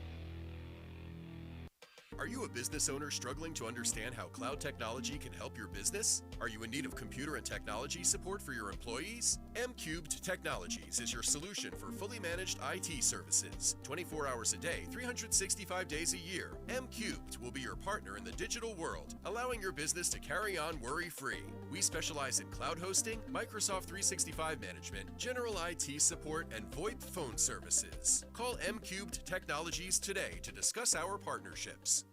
Are you a business owner struggling to understand how cloud technology can help your business? Are you in need of computer and technology support for your employees? M-Cubed Technologies is your solution for fully managed IT services. 24 hours a day, 365 days a year. M-Cubed will be your partner in the digital world, allowing your business to carry on worry-free. We specialize in cloud hosting, Microsoft 365 management, general IT support, and VoIP phone services. Call M-Cubed Technologies today to discuss our partnerships.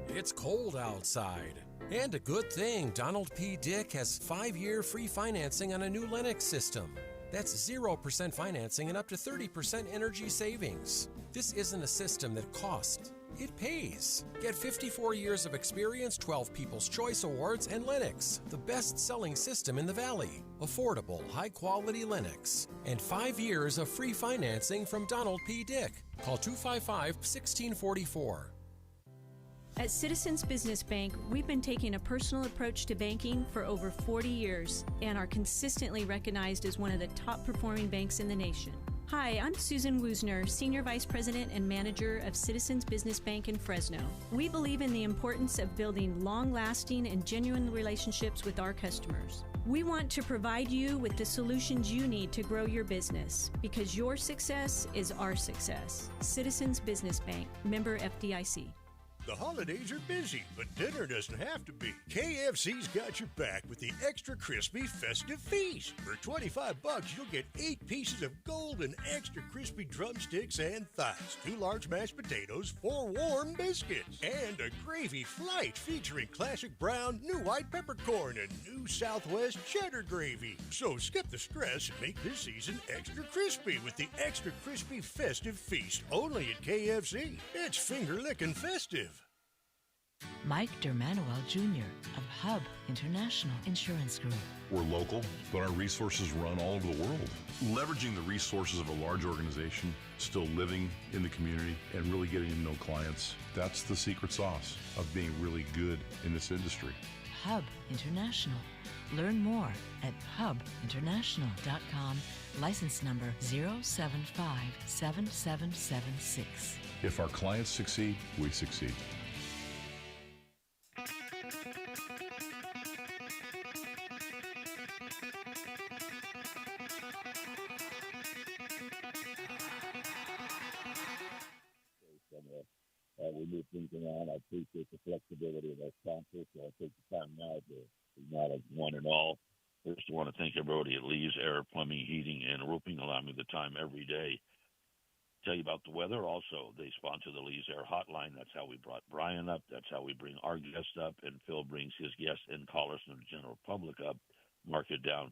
It's cold outside. And a good thing, Donald P. Dick has 5-year free financing on a new Lennox system. That's 0% financing and up to 30% energy savings. This isn't a system that costs. It pays. Get 54 years of experience, 12 People's Choice Awards, and Lennox, the best-selling system in the Valley. Affordable, high-quality Lennox. And 5 years of free financing from Donald P. Dick. Call 255-1644. At Citizens Business Bank, we've been taking a personal approach to banking for over 40 years and are consistently recognized as one of the top-performing banks in the nation. Hi, I'm Susan Woosner, Senior Vice President and Manager of Citizens Business Bank in Fresno. We believe in the importance of building long-lasting and genuine relationships with our customers. We want to provide you with the solutions you need to grow your business because your success is our success. Citizens Business Bank, member FDIC. The holidays are busy, but dinner doesn't have to be. KFC's got your back with the Extra Crispy Festive Feast. For $25, you'll get 8 pieces of golden extra crispy drumsticks and thighs, 2 large mashed potatoes, 4 warm biscuits, and a gravy flight featuring classic brown, new white peppercorn, and new Southwest cheddar gravy. So skip the stress and make this season extra crispy with the Extra Crispy Festive Feast, only at KFC. It's finger-licking festive. Mike Dermanuel Jr. of Hub International Insurance Group. We're local, but our resources run all over the world. Leveraging the resources of a large organization, still living in the community, and really getting to know clients, that's the secret sauce of being really good in this industry. Hub International. Learn more at hubinternational.com. License number 0757776. If our clients succeed, we succeed. We move things around. I appreciate the flexibility of our sponsors, so I'll take the time now to acknowledge one and all. First, I want to thank everybody at Lee's Air Plumbing, Heating, and Roofing, allowing me the time every day. Tell you about the weather. Also, they sponsor the Lee's Air Hotline. That's how we brought Brian up. That's how we bring our guests up, and Phil brings his guests and callers from the general public up. Mark it down,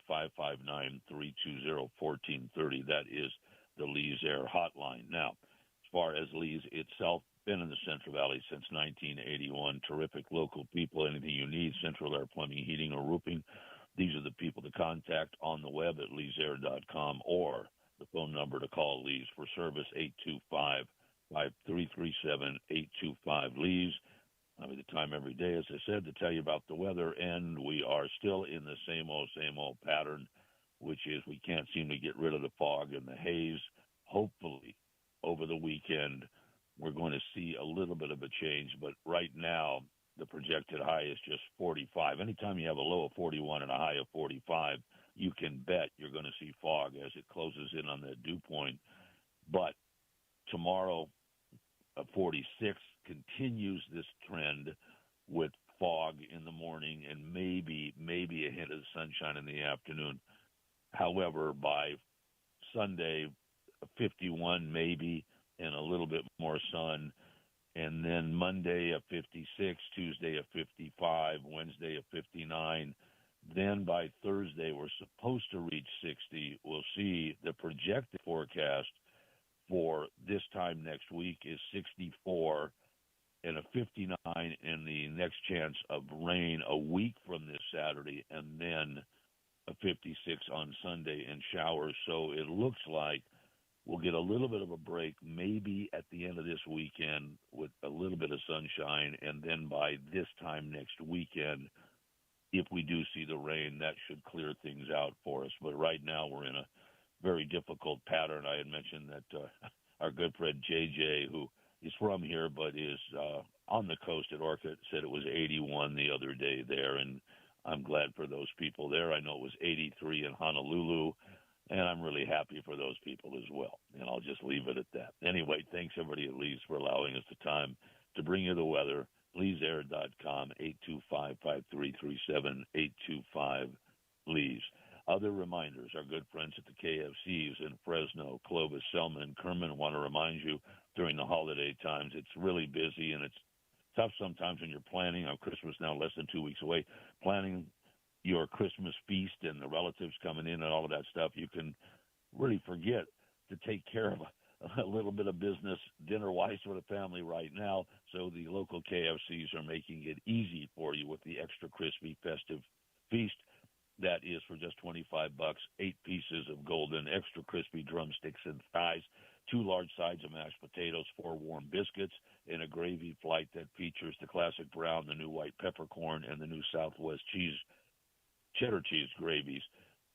559-320-1430. That is the Lee's Air Hotline. Now, as far as Lee's itself, been in the Central Valley since 1981. Terrific local people. Anything you need, Central Air Plumbing, Heating, or Roofing, these are the people to contact on the web at leesair.com, or the phone number to call Lee's for service, 825-5337-825 Lee's. I mean, the time every day, as I said, to tell you about the weather, and we are still in the same old pattern, which is we can't seem to get rid of the fog and the haze. Hopefully, over the weekend, we're going to see a little bit of a change, but right now the projected high is just 45. Anytime you have a low of 41 and a high of 45, you can bet you're going to see fog as it closes in on that dew point. But tomorrow, 46 continues this trend with fog in the morning and maybe a hint of sunshine in the afternoon. However, by Sunday, 51 maybe, and a little bit more sun, and then Monday a 56, Tuesday a 55, Wednesday a 59. Then by Thursday we're supposed to reach 60. We'll see. The projected forecast for this time next week is 64 and a 59, and the next chance of rain a week from this Saturday, and then a 56 on Sunday and showers. So it looks like we'll get a little bit of a break maybe at the end of this weekend with a little bit of sunshine, and then by this time next weekend, if we do see the rain, that should clear things out for us. But right now we're in a very difficult pattern. I had mentioned that our good friend JJ, who is from here but is on the coast at Orcutt, said it was 81 the other day there, and I'm glad for those people there. I know it was 83 in Honolulu, and I'm really happy for those people as well. And I'll just leave it at that. Anyway, thanks everybody at Lee's for allowing us the time to bring you the weather. Lee'sAir.com, 825-5337-825 Lee's. Other reminders, our good friends at the KFCs in Fresno, Clovis, Selma, and Kerman want to remind you during the holiday times, it's really busy and it's tough sometimes when you're planning on Christmas now less than 2 weeks away, planning your Christmas feast and the relatives coming in and all of that stuff. You can really forget to take care of a little bit of business dinner-wise for the family right now. So the local KFCs are making it easy for you with the extra crispy festive feast. That is for just $25, 8 pieces of golden extra crispy drumsticks and thighs, 2 large sides of mashed potatoes, 4 warm biscuits, and a gravy flight that features the classic brown, the new white peppercorn, and the new Southwest cheddar cheese gravies.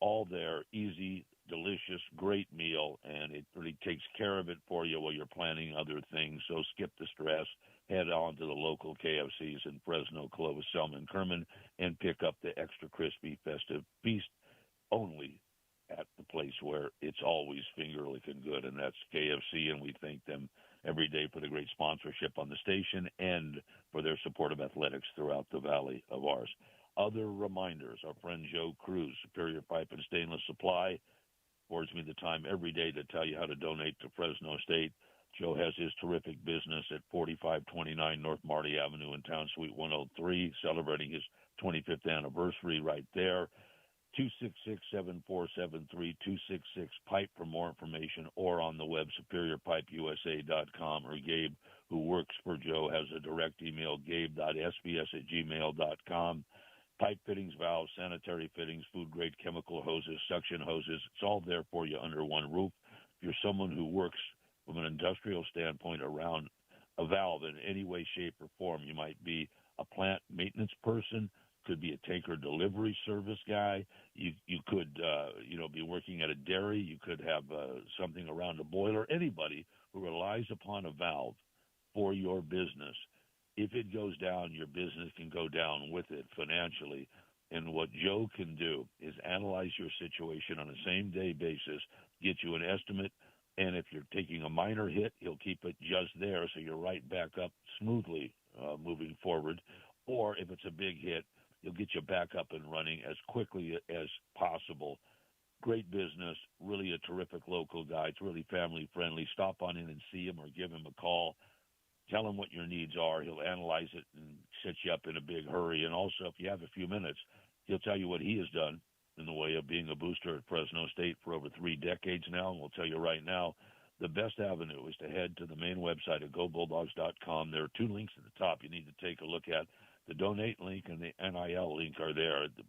All there, easy, delicious, great meal, and it really takes care of it for you while you're planning other things. So skip the stress. Head on to the local KFCs in Fresno, Clovis, Selma, and Kerman, and pick up the extra crispy festive feast only at the place where it's always finger-licking good, and that's KFC, and we thank them every day for the great sponsorship on the station and for their support of athletics throughout the valley of ours. Other reminders, our friend Joe Cruz, Superior Pipe and Stainless Supply, affords me the time every day to tell you how to donate to Fresno State. Joe has his terrific business at 4529 North Marty Avenue in Town Suite 103, celebrating his 25th anniversary right there. 266-7473-266-PIPE for more information, or on the web, superiorpipeusa.com, or Gabe who works for Joe has a direct email, gabe.sbs@gmail.com. Pipe fittings, valves, sanitary fittings, food-grade chemical hoses, suction hoses, it's all there for you under one roof. If you're someone who works from an industrial standpoint around a valve in any way, shape, or form, you might be a plant maintenance person, could be a tanker delivery service guy. You could be working at a dairy. You could have something around a boiler. Anybody who relies upon a valve for your business, if it goes down, your business can go down with it financially. And what Joe can do is analyze your situation on a same-day basis, get you an estimate, and if you're taking a minor hit, he'll keep it just there so you're right back up smoothly moving forward. Or if it's a big hit, he'll get you back up and running as quickly as possible. Great business, really a terrific local guy. It's really family-friendly. Stop on in and see him or give him a call. Tell him what your needs are. He'll analyze it and set you up in a big hurry. And also, if you have a few minutes, he'll tell you what he has done in the way of being a booster at Fresno State for over 3 decades now. And we'll tell you right now, the best avenue is to head to the main website at GoBulldogs.com. There are 2 links at the top you need to take a look at. The donate link and the NIL link are there. The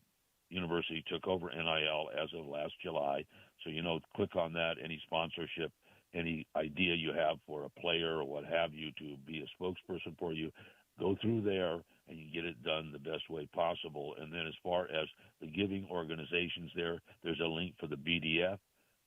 university took over NIL as of last July. So, click on that. Any sponsorship, any idea you have for a player or what have you to be a spokesperson for you, go through there and you get it done the best way possible. And then as far as the giving organizations there's a link for the BDF.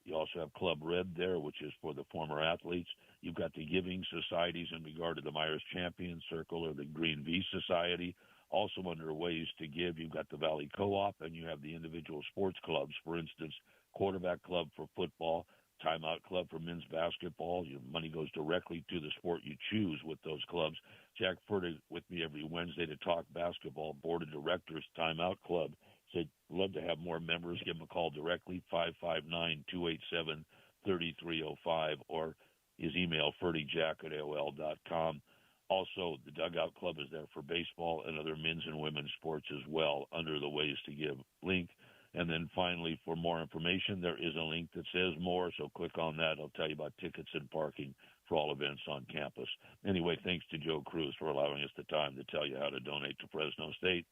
You also have Club Red there, which is for the former athletes. You've got the giving societies in regard to the Myers Champion Circle or the Green V Society. Also under ways to give, you've got the Valley Co-op, and you have the individual sports clubs. For instance, Quarterback Club for football, Timeout Club for men's basketball. Your money goes directly to the sport you choose with those clubs. Jack Furtick with me every Wednesday to talk basketball. Board of Directors, Timeout Club. Said, love to have more members. Give them a call directly, 559-287-3305, or his email, ferdyjack@AOL.com. Also, the Dugout Club is there for baseball and other men's and women's sports as well under the Ways to Give link. And then finally, for more information, there is a link that says more, so click on that. I'll tell you about tickets and parking for all events on campus. Anyway, thanks to Joe Cruz for allowing us the time to tell you how to donate to Fresno State.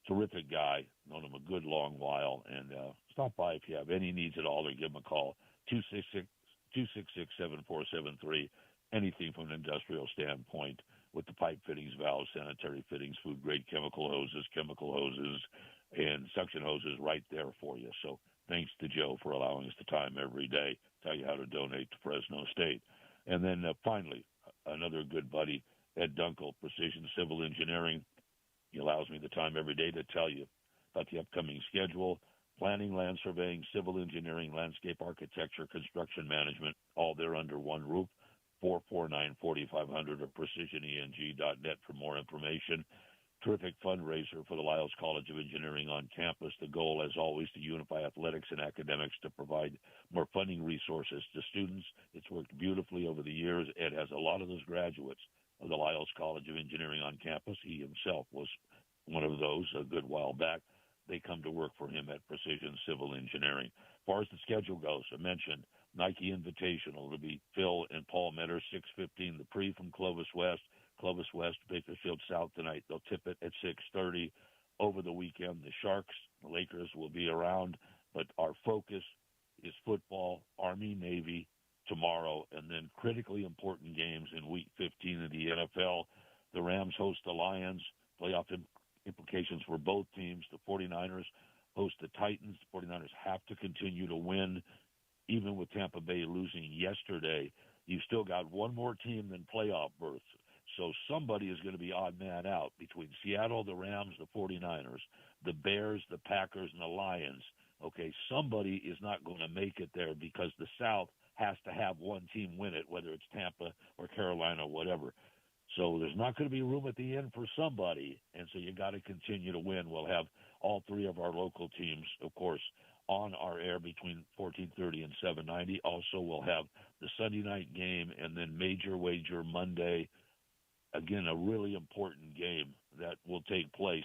Terrific guy, known him a good long while, and stop by if you have any needs at all or give him a call, 266-7473, anything from an industrial standpoint with the pipe fittings, valves, sanitary fittings, food-grade chemical hoses, and suction hoses right there for you. So thanks to Joe for allowing us the time every day, tell you how to donate to Fresno State. And then finally, another good buddy, Ed Dunkel, Precision Civil Engineering. He allows me the time every day to tell you about the upcoming schedule, planning, land surveying, civil engineering, landscape architecture, construction management, all there under one roof. 449-4500 or precisioneng.net for more information. Terrific fundraiser for the Lyles College of Engineering on campus. The goal, as always, to unify athletics and academics to provide more funding resources to students. It's worked beautifully over the years. Ed has a lot of those graduates of the Lyles College of Engineering on campus. He himself was one of those a good while back. They come to work for him at Precision Civil Engineering. As far as the schedule goes, I mentioned Nike Invitational. It'll be Phil and Paul Metter, 6:15. The pre from Clovis West, Bakersfield South tonight. They'll tip it at 6:30. Over the weekend, the Sharks, the Lakers will be around, but our focus is football, Army, Navy tomorrow, and then critically important games in Week 15 of the NFL. The Rams host the Lions. Playoff implications for both teams. The 49ers host the Titans. The 49ers have to continue to win. Even with Tampa Bay losing yesterday, you've still got one more team than playoff berths. So somebody is going to be odd man out between Seattle, the Rams, the 49ers, the Bears, the Packers, and the Lions. Okay, somebody is not going to make it there because the South has to have one team win it, whether it's Tampa or Carolina or whatever. So there's not going to be room at the end for somebody, and so you got to continue to win. We'll have all three of our local teams, of course, on our air between 14:30 and 7:90. Also, we'll have the Sunday night game and then Major Wager Monday. Again, a really important game that will take place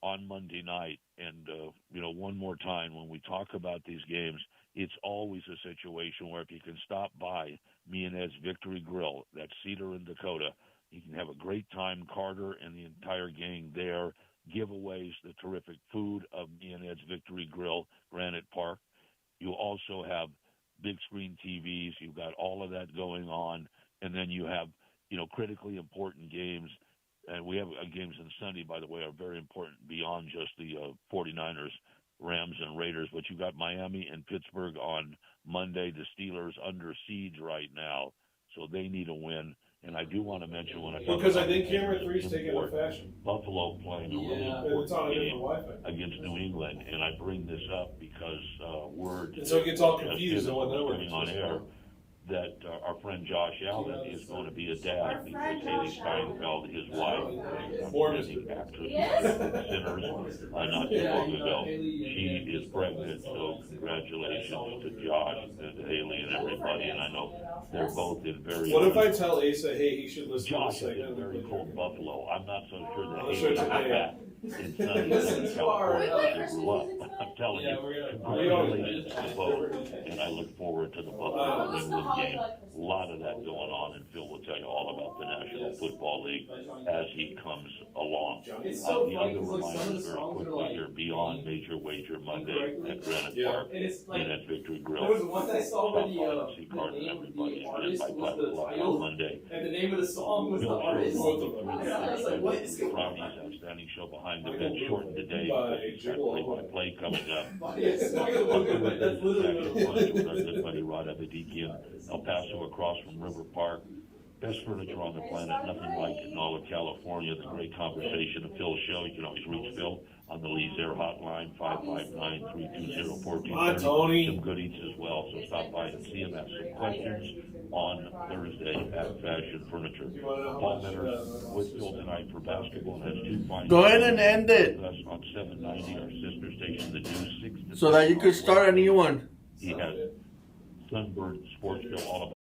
on Monday night. And, one more time, when we talk about these games, it's always a situation where if you can stop by Me and Ed's Victory Grill. That's Cedar in Dakota. You can have a great time, Carter and the entire gang there. Giveaways, the terrific food of Me and Ed's Victory Grill, Granite Park. You also have big screen TVs. You've got all of that going on. And then you have, critically important games. And we have games on Sunday, by the way, are very important beyond just the 49ers, Rams, and Raiders. But you've got Miami and Pittsburgh on Monday. The Steelers under siege right now, so they need a win. And I do want to mention when I talk because about I think camera 3's taking a fashion. Buffalo playing a really important game against New England, and I bring this up because word and so it gets all confused coming on air that our friend Josh Allen is going to be a dad because Haley Steinfeld, his wife, actress Sinners, not too long ago. She is pregnant, so congratulations to Josh and to Haley and everybody. And I know they're both in very. What if I tell Asa, hey, he should listen Josh to this is very cold Buffalo. I'm not so sure that Haley is back in sunny California. She grew up. I'm telling you, congratulations to both, and I look forward to the Buffalo New England game. A lot of that going on, and Phil will tell you all about the National Football League as he comes along. The other reminders very quickly here, beyond Major Wager Monday at Granite Park and at Victory Grill. See Carter and everybody again by 5 o'clock on Monday. And the name of the song was the artist. Friday's outstanding show behind the bench, shortened today. Play coming up. That's literally with our good buddy Rod Abedikian, El Paso across from River Park. Best furniture on the planet, nothing like it in all of California. The great conversation of Phil's show. You can always reach Phil on the Lee's Air Hotline, 559-320-1430. Some goodies as well, so stop by and see him. Ask some questions on Thursday at Fashion Furniture. Paul Metters with Phil tonight for basketball and has 2 finals. Go ahead and end it. On 790, our sister station, the News 6 to so that you could start a new one. He has Sunbird Sports Show all about